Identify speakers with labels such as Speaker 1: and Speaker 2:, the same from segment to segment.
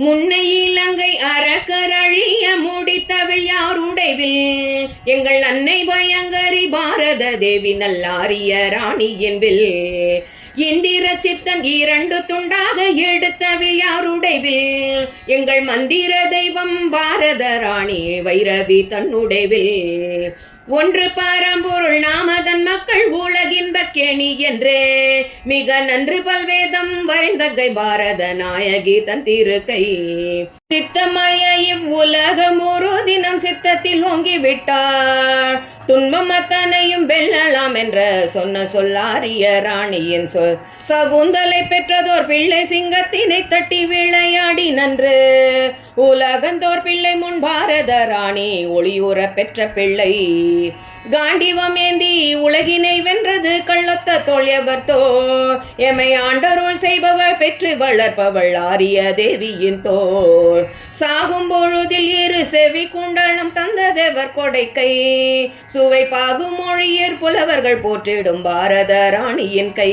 Speaker 1: முன்னை இலங்கை அறக்கரழிய முடித்தவள் யாருடைவில் எங்கள் அன்னை பயங்கரி பாரத தேவி நல்லாரிய ராணி என்பில் இந்திர சித்தன் 2 துண்டாக எடுத்தவள் யாருடைவில் எங்கள் மந்திர தெய்வம் பாரத ராணி வைரவி தன்னுடைவில் ஒன்று பரம்பொருள் நாமதன் மக்கள் உலகின்ப கேணி என்றே மிக நன்று பல்வேதம் வரைந்தகை பாரத நாயகி தன் திருக்கை சித்தமய இவ்வுலகம் ஒரு தினம் சித்தத்தில் ஓங்கிவிட்டார் துன்பம் அத்தனையும் வெல்லலாம் என்ற சொன்ன சொல்லாரிய ராணியின் சொல் சகுந்தலை பெற்றதோர் பிள்ளை சிங்கத்தினை தட்டி விளையாடி நன்று உலகந்தோர் பிள்ளை முன் பாரத ராணி ஒளியூற பெற்ற பிள்ளை காண்டிவம் ஏந்தி உலகினை வென்றது கள்ளொத்த தோழியவர் தோள் எமை ஆண்டருள் செய்பவள் பெற்று வளர்ப்பவள் ஆரிய தேவியின் தோள் சாகும் பொழுதில் 2 செவி குண்டலம் தந்ததேவர் கொடைக்கை சுவை பாகும் மொழியர் புலவர்கள் போற்றிடும் பாரத ராணியின் கை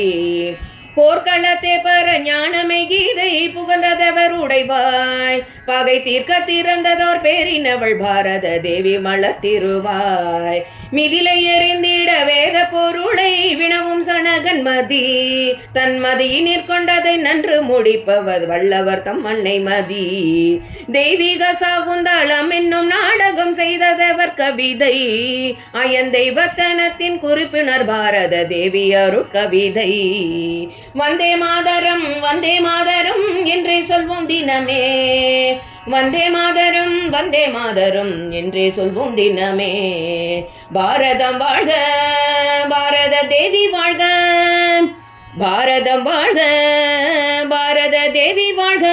Speaker 1: போர்க்களத்தே பர ஞானமை கீதை புகன்றதவர் உடைவாய் பகை தீர்க்க திறந்ததோர் பேரினவள் பாரத தேவி மலர் திருவாய் மிதிலை எறிந்திட வேத பொருளை வினவும் சனகன் மதி தன் மதியினிற் கொண்டதை நன்று முடிப்பவர் வல்லவர் தம் அன்னை மதி தெய்வீக சாகுந்தளம் என்னும் நாடகம் செய்ததவர் கவிதை அயன் தெய்வத்தனத்தின் குறிப்பினர் பாரத தேவி அருட்கவிதை வந்தே மாதரம் என்றே சொல்வோம் தினமே வந்தே மாதரம் என்றே சொல்வோம் தினமே பாரதம் வாழ்க பாரத தேவி வாழ்க பாரதம் வாழ்க பாரத தேவி வாழ்க.